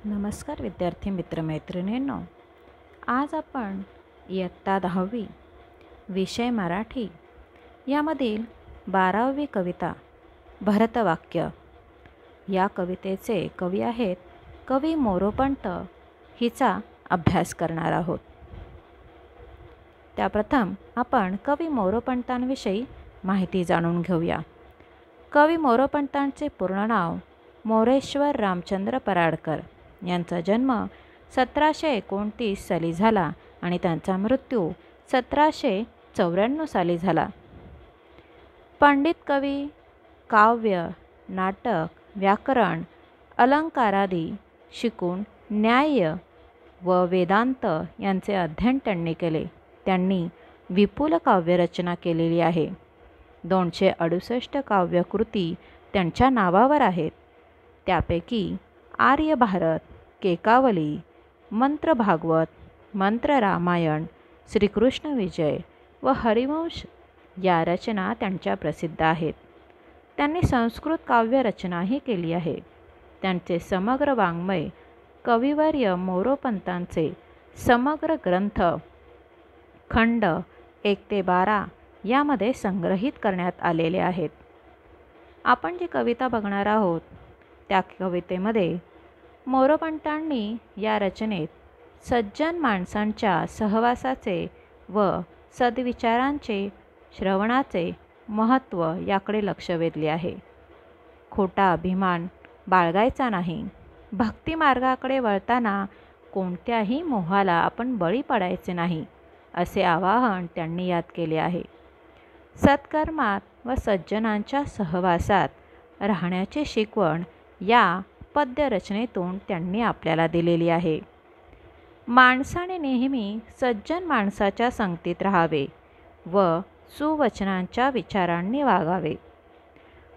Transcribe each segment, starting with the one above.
नमस्कार विद्यार्थी मित्रमैत्रिणींनो, आज आपण इयत्ता 10वी विषय मराठी यामधील 12वी कविता भरतवाक्य या कवितेचे कवी आहेत कवी मोरोपंत हिचा अभ्यास करणार आहोत। त्याप्रथम आपण कवी मोरोपंतांविषयी माहिती जाणून घेऊया। कवी मोरोपंतांचे पूर्ण नाव मोरेश्वर रामचंद्र पराडकर। यांचा जन्म 1729 साली झाला आणि त्यांचा मृत्यू 1794 साली झाला। पंडित कवी, काव्य, नाटक, व्याकरण, अलंकारादी शिकून न्याय व वेदांत यांचे अध्ययन त्यांनी केले। त्यांनी विपुल काव्यरचना केलेली आहे। 268 काव्यकृती त्यांच्या नावावर आहेत। त्यापैकी आर्य भारत, केकावली, मंत्र भागवत, मंत्र रामायण, श्रीकृष्ण विजय व हरिवंश या रचना त्यांच्या प्रसिद्ध आहेत। त्यांनी संस्कृत काव्यरचनाही केली आहे। त्यांचे समग्र वाङ्मय कविवर्य मोरोपंतांचे समग्र ग्रंथ खंड 1 ते 12 यामध्ये संग्रहित करण्यात आलेले आहेत। आपण जी कविता बघणार आहोत त्या कवितेमध्ये मोरोपंतांनी या रचनेत सज्जन माणसांच्या सहवासाचे व सद्विचारांचे श्रवणाचे महत्त्व याकडे लक्ष वेधले आहे। खोटा अभिमान बाळगायचा नाही। भक्ती मार्गाकडे वळताना कोणत्याही मोहाला आपण बळी पडायचे नाही असे आवाहन त्यांनी यात केले आहे। सत्कर्मात व सज्जनांच्या सहवासात राहण्याची शिकवण या पद्यरचनेतून त्यांनी आपल्याला दिलेली आहे। माणसाने नेहमी सज्जन माणसाच्या संगतीत राहावे व सुवचनांच्या विचारांनी वागावे।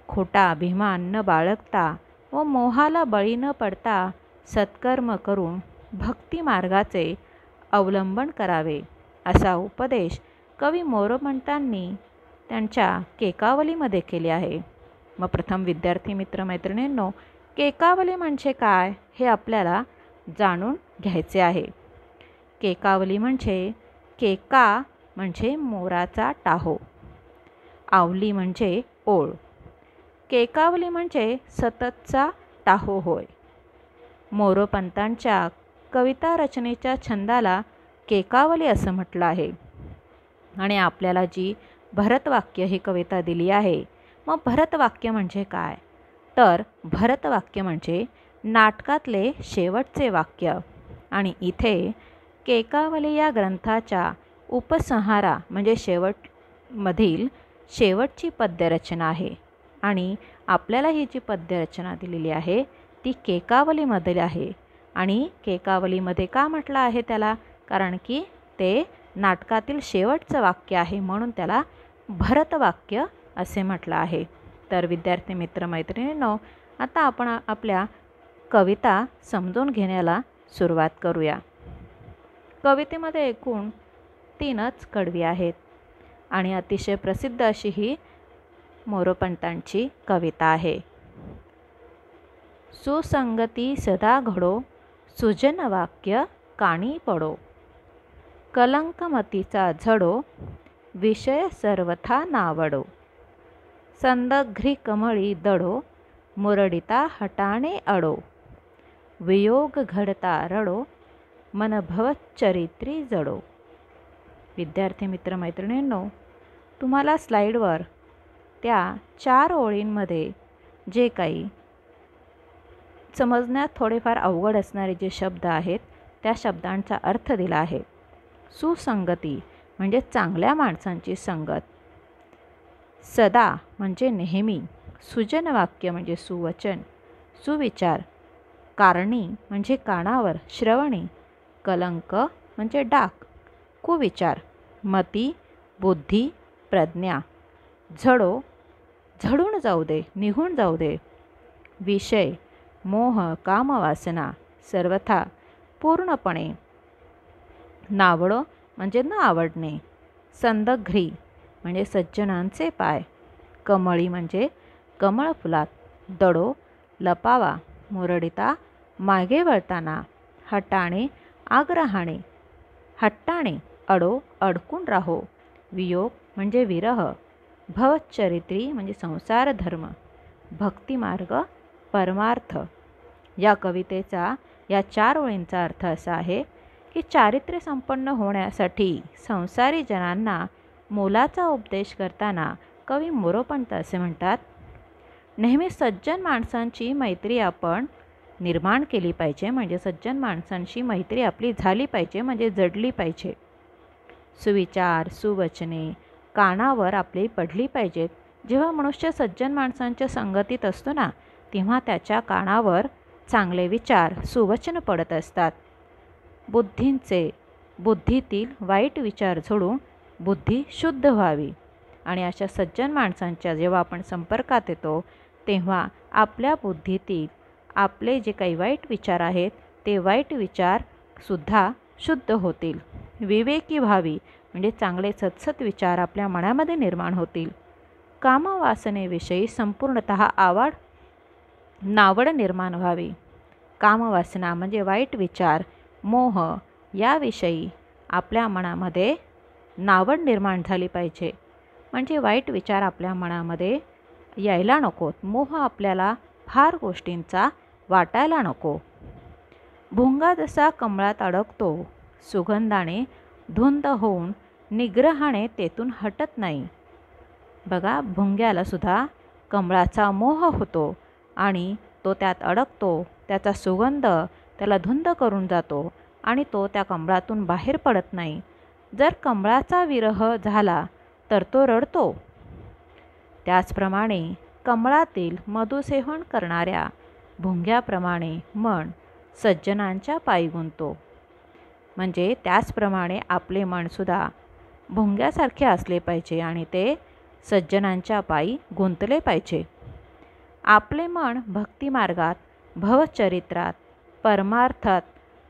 खोटा अभिमान न बाळगता व मोहाला बळी न पडता सत्कर्म करून भक्ती मार्गाचे अवलंबन करावे असा उपदेश कवी मोरोपंतांनी त्यांच्या केकावलीमध्ये केले आहे। मग प्रथम विद्यार्थी मित्रमैत्रिणींनो, केकावली म्हणजे काय हे आपल्याला जाणून घ्यायचे आहे। केकावली म्हणजे केका म्हणजे मोराचा टाहो, आवली म्हणजे ओळ, केकावली म्हणजे सततचा टाहो होय। मोरोपंतांच्या कविता रचनेच्या छंदाला केकावली असं म्हटलं आहे। आणि आपल्याला जी भरतवाक्य ही कविता दिली आहे, मग भरतवाक्य म्हणजे काय? तर भरतवाक्य म्हणजे नाटकातले शेवटचे वाक्य। आणि इथे केकावली या ग्रंथाच्या उपसंहारा म्हणजे शेवटमधील शेवटची पद्यरचना आहे। आणि आपल्याला ही जी पद्यरचना दिलेली आहे ती केकावलीमध्ये आहे। आणि केकावलीमध्ये का म्हटलं आहे त्याला? कारण की ते नाटकातील शेवटचं वाक्य आहे, म्हणून त्याला भरतवाक्य असे म्हटलं आहे। तर विद्यार्थी मित्रमैत्रिणींनो, आता आपण आपल्या कविता समजून घेण्याला सुरुवात करूया। कवितेमध्ये एकूण 3च कडवी आहेत आणि अतिशय प्रसिद्ध अशी ही मोरोपंतांची कविता आहे। सुसंगती सदा घडो, सुजन वाक्य कानी पडो, कलंकमतीचा झडो, विषय सर्वथा नावडो, संदघ्री कमळी दडो, मुरडिता हटाणे अडो, वियोग घडता रडो, मन भवत चरित्री जडो। विद्यार्थी मित्रमैत्रिणींनो, तुम्हाला स्लाईडवर त्या 4 ओळींमध्ये जे काही समजण्यात थोडेफार अवघड असणारे जे शब्द आहेत त्या शब्दांचा अर्थ दिला आहे। सुसंगती म्हणजे चांगल्या माणसांची संगत, सदा म्हणजे नेहमी, सुजन वाक्य म्हणजे सुवचन, सुविचार, कारणी म्हणजे कानावर, श्रवणी, कलंक म्हणजे डाक, कुविचार, मती, बुद्धी, प्रज्ञा, झडो झडून जाऊ दे, निघून जाऊ दे, विषय, मोह, कामवासना, सर्वथा पूर्णपणे, नावडो म्हणजे न आवडणे, संदघ्री म्हणजे सज्जनांचे पाय, कमळी म्हणजे कमळ फुलात, दडो लपावा, मुरडिता मागे वळताना हटाणे आग्रहाणे, हट्टाणे अडकून राहो, वियोग म्हणजे विरह, भवचरित्री म्हणजे संसार धर्म, भक्तिमार्ग परमार्थ. या कवितेचा या 4 ओळींचा अर्थ असा आहे की चारित्र्य संपन्न होण्यासाठी संसारी जनांना मोलाचा उपदेश करताना कवी मोरोपंत असे म्हणतात, नेहमी सज्जन माणसांची मैत्री आपण निर्माण केली पाहिजे, म्हणजे सज्जन माणसांशी मैत्री आपली झाली पाहिजे, म्हणजे जडली पाहिजे. सुविचार सुवचने कानावर आपली पडली पाहिजेत. जेव्हा मनुष्य सज्जन माणसांच्या संगतीत असतो ना, तेव्हा त्याच्या कानावर चांगले विचार सुवचन पडत असतात. बुद्धीतील वाईट विचार झोडून बुद्धी शुद्ध व्हावी. आणि अशा सज्जन माणसांच्या जेव्हा आपण संपर्कात येतो तेव्हा आपल्या बुद्धीतील आपले जे काही वाईट विचार आहेत ते वाईट विचारसुद्धा शुद्ध होतील. विवेकी व्हावी म्हणजे चांगले सत्सत विचार आपल्या मनामध्ये निर्माण होतील. कामवासनेविषयी संपूर्णतः नावड निर्माण व्हावी. कामवासना म्हणजे वाईट विचार, मोह याविषयी आपल्या मनामध्ये नावड निर्माण झाली पाहिजे, म्हणजे वाईट विचार आपल्या मनामध्ये यायला नकोत. मोह आपल्याला फार गोष्टींचा वाटायला नको. भुंगा जसा कमळात अडकतो, सुगंधाने धुंद होऊन निग्रहाने तेथून हटत नाही. बघा, भुंग्याला सुद्धा कमळाचा मोह होतो आणि तो त्यात अडकतो. त्याचा सुगंध त्याला धुंद करून जातो आणि तो त्या कमळातून बाहेर पडत नाही. जर कमळाचा विरह झाला तर तो रडतो. त्याचप्रमाणे कमळातील मधुसेवन करणाऱ्या भुंग्याप्रमाणे मन सज्जनांच्या पायी गुंतो. म्हणजे त्याचप्रमाणे आपले मनसुद्धा भुंग्यासारखे असले पाहिजे आणि ते सज्जनांच्या पायी गुंतले पाहिजे. आपले मन भक्तिमार्गात भवचरित्रात परमार्थात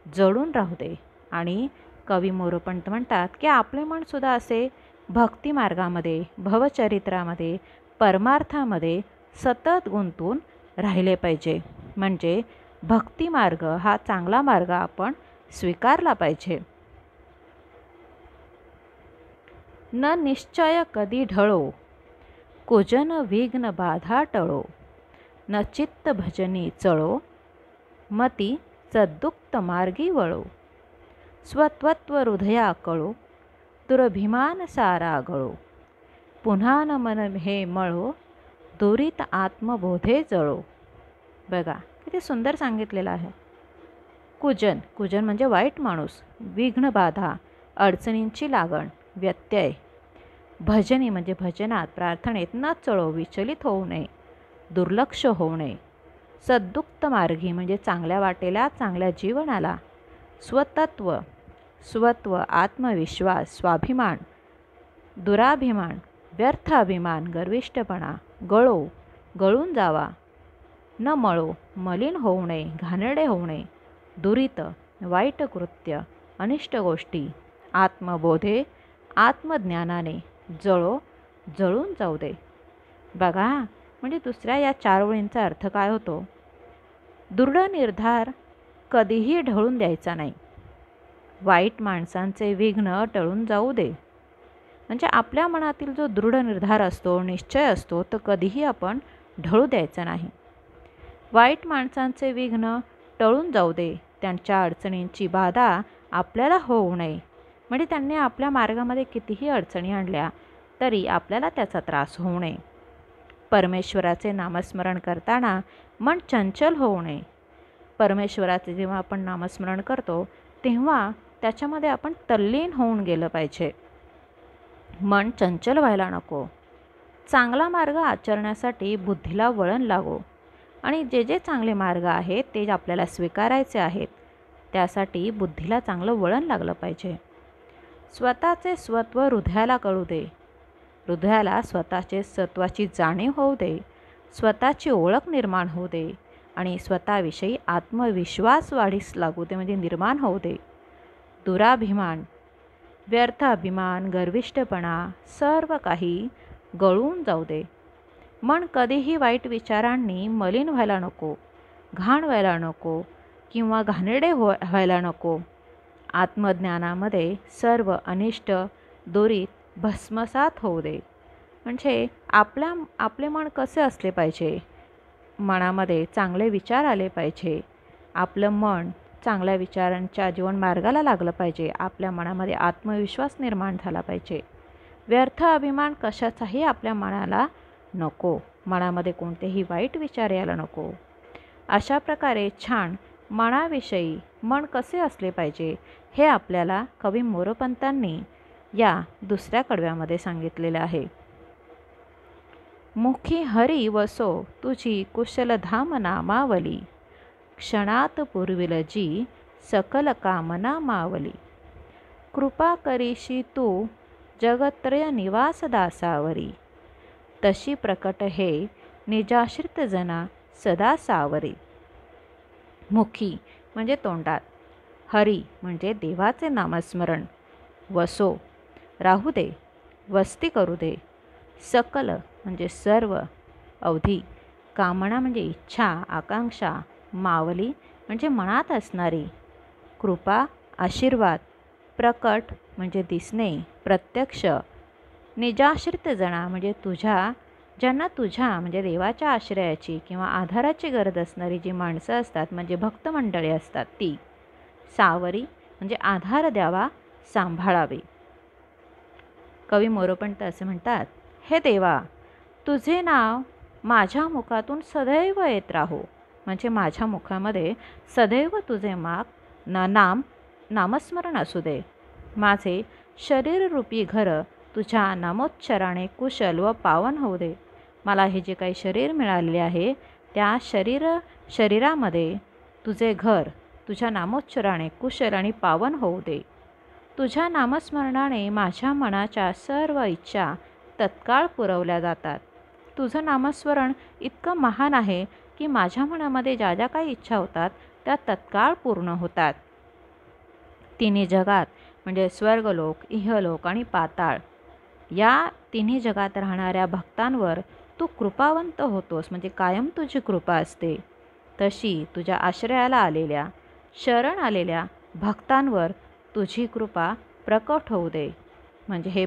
जडून राहू दे. आणि कवी मोरोपंत म्हणतात की आपले मनसुद्धा असे भक्तिमार्गामध्ये भवचरित्रामध्ये परमार्थामध्ये सतत गुंतून राहिले पाहिजे. म्हणजे भक्तिमार्ग हा चांगला मार्ग आपण स्वीकारला पाहिजे. न निश्चय कधी ढळो, कुजन विघ्न बाधा टळो, न चित्त भजनी चळो, मती सद्युक्त मार्गी वळो, स्वत्वत्व हृदया कळो, दुरभिमान सारा गळो, पुन्हा न मन हे मळो, दुरित आत्मबोधे जळो. बघा किती सुंदर सांगितलेलं आहे. कुजन म्हणजे वाईट माणूस, विघ्न बाधा अडचणींची लागण व्यत्यय, भजनी म्हणजे भजनात प्रार्थनेत न चळो विचलित होऊ नये, दुर्लक्ष होऊ नये, सद्युक्त मार्गी म्हणजे चांगल्या वाटेला चांगल्या जीवनाला, स्वत्व आत्मविश्वास स्वाभिमान, दुराभिमान व्यर्थ अभिमान गर्विष्ठपणा, गळून जावा, न मळो मलिन होऊ नये घाणेरडे होऊ नये, दुरित वाईट कृत्य अनिष्ट गोष्टी, आत्मबोधे आत्मज्ञानाने जळून जाऊ दे. बघा म्हणजे दुसऱ्या या 4 ओळींचा अर्थ काय होतो. दृढ निर्धार कधीही ढळून द्यायचा नाही. वाईट माणसांचे विघ्न टळून जाऊ दे. म्हणजे आपल्या मनातील जो दृढ निर्धार असतो निश्चय असतो तो कधीही आपण ढळू द्यायचा नाही. वाईट माणसांचे विघ्न टळून जाऊ दे. त्यांच्या अडचणींची बाधा आपल्याला होऊ नये. म्हणजे त्यांनी आपल्या मार्गामध्ये कितीही अडचणी आणल्या तरी आपल्याला त्याचा त्रास होऊ नये. परमेश्वराचे नामस्मरण करताना मन चंचल होऊ नये. परमेश्वराचे जेव्हा आपण नामस्मरण करतो तेव्हा त्याच्यामध्ये आपण तल्लीन होऊन गेलं पाहिजे. मन चंचल व्हायला नको. चांगला मार्ग आचरण्यासाठी बुद्धीला वळण लागो आणि जे जे चांगले मार्ग आहेत ते आपल्याला स्वीकारायचे आहेत त्यासाठी बुद्धीला चांगलं वळण लागलं पाहिजे. स्वतःचे स्वत्व हृदयाला कळू दे. हृदयाला स्वतःचे सत्वाची जाणीव होऊ दे. स्वतःची ओळख निर्माण होऊ दे आणि स्वतःविषयी आत्मविश्वास वाढीस लागू दे म्हणजे निर्माण होऊ दे. दुराभिमान व्यर्थ अभिमान गर्विष्ठपणा सर्व काही गळून जाऊ दे. मन कधीही वाईट विचारांनी मलिन व्हायला नको, घाण व्हायला नको, किंवा घाणेरडे व्हायला नको. आत्मज्ञानामध्ये सर्व अनिष्ट दोरीत भस्मसात होऊ दे. म्हणजे आपले मन कसे असले पाहिजे? मनामध्ये चांगले विचार आले पाहिजे. आपलं मन चांगल्या विचारांच्या जीवन मार्गाला लागलं पाहिजे. आपल्या मनामध्ये आत्मविश्वास निर्माण झाला पाहिजे. व्यर्थ अभिमान कशाचाही आपल्या मनाला नको. मनामध्ये कोणतेही वाईट विचार यायला नको. अशा प्रकारे छान मनाविषयी मन कसे असले पाहिजे हे आपल्याला कवी मोरोपंतांनी या दुसऱ्या कडव्यामध्ये सांगितलेलं आहे. मुखी हरी वसो तुझी कुशलधाम नामावली, क्षणात पुरविल जी सकल कामना मावली. कृपा करीशी तू जगत्रय निवास दासावरी, तशी प्रकट हे निजाश्रित जना सदा सावरी. मुखी म्हणजे तोंडात, हरी म्हणजे देवाचे नामस्मरण, वसो राहू दे, वस्ती करू दे, सकल म्हणजे सर्व, अवधी, कामना म्हणजे इच्छा आकांक्षा, मावली म्हणजे मनात असणारी, कृपा आशीर्वाद, प्रकट म्हणजे दिसणे प्रत्यक्ष, निजाश्रित जना म्हणजे ज्यांना तुझ्या म्हणजे देवाच्या आश्रयाची किंवा आधाराची गरज असणारी जी माणसं असतात म्हणजे भक्त मंडळी असतात ती, सावरी म्हणजे आधार द्यावा, सांभाळावे. कवी मोरोपंत असे म्हणतात, हे देवा, तुझे नाव माझ्या मुखातून सदैव येत राहो. म्हणजे माझ्या मुखामध्ये सदैव तुझे नामस्मरण असू दे. माझे शरीररूपी घर तुझ्या नामोच्चाराने कुशल व पावन होऊ दे. मला हे जे काही शरीर मिळालेले आहे त्या शरीरामध्ये तुझे घर तुझ्या नामोच्चाराने कुशल आणि पावन होऊ दे. तुझ्या नामस्मरणाने माझ्या मनाच्या सर्व इच्छा तत्काळ पुरवल्या जातात. तुझं नामस्मरण इतकं महान आहे की माझ्या मनामध्ये ज्या ज्या काही इच्छा होतात त्या तत्काळ पूर्ण होतात. तिन्ही जगात म्हणजे स्वर्गलोक, इहलोक आणि पाताळ या तिन्ही जगात राहणाऱ्या भक्तांवर तू कृपावंत होतोस. म्हणजे कायम तुझी कृपा असते. तशी तुझ्या आश्रयाला आलेल्या शरण आलेल्या भक्तांवर तुझी कृपा प्रकट होऊ दे. म्हणजे हे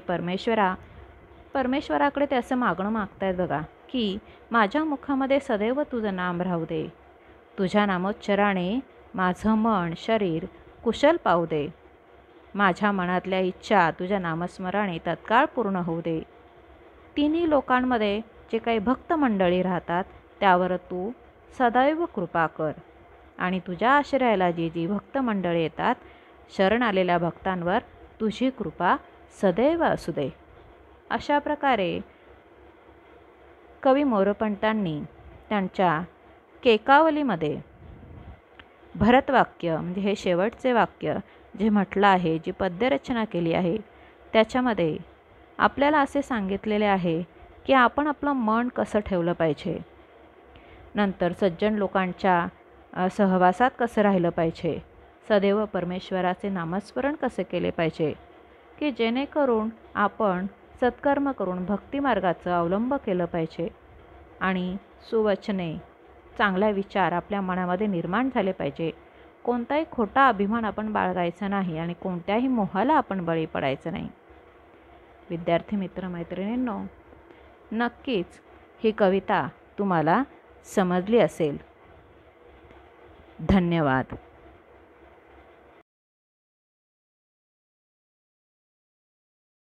परमेश्वराकडे ते असं मागणं मागतायत बघा की माझ्या मुखामध्ये सदैव तुझं नाम राहू दे. तुझ्या नामोच्चाराने माझं मन शरीर कुशल पाहू दे. माझ्या मनातल्या इच्छा तुझ्या नामस्मरणाने तत्काळ पूर्ण होऊ दे. तिन्ही लोकांमध्ये जे काही भक्त मंडळी राहतात त्यावर तू सदैव कृपा कर. आणि तुझ्या आश्रयाला जी भक्त मंडळी येतात शरण आलेल्या भक्तांवर तुझी कृपा सदैव असू दे. अशा प्रकारे कवी मोरोपंतांनी त्यांच्या केकावलीमध्ये भरतवाक्य म्हणजे हे शेवटचे वाक्य जे म्हटलं आहे, जी पद्यरचना केली आहे त्याच्यामध्ये आपल्याला असे सांगितलेले आहे की आपण आपलं मन कसं ठेवलं पाहिजे, नंतर सज्जन लोकांच्या सहवासात कसं राहिलं पाहिजे, सदैव परमेश्वराचे नामस्मरण कसे केले पाहिजे की जेणेकरून आपण सत्कर्म करून भक्तिमार्गाचा अवलंब केलं पाहिजे आणि सुवचने चांगला विचार आपल्या मनामध्ये निर्माण झाले पाहिजे. कोणताही खोटा अभिमान आपण बाळगायचा नाही आणि कोणत्याही मोहाला आपण बळी पडायचं नाही. विद्यार्थी मित्रमैत्रिणींनो, नक्कीच ही कविता तुम्हाला समजली असेल. धन्यवाद.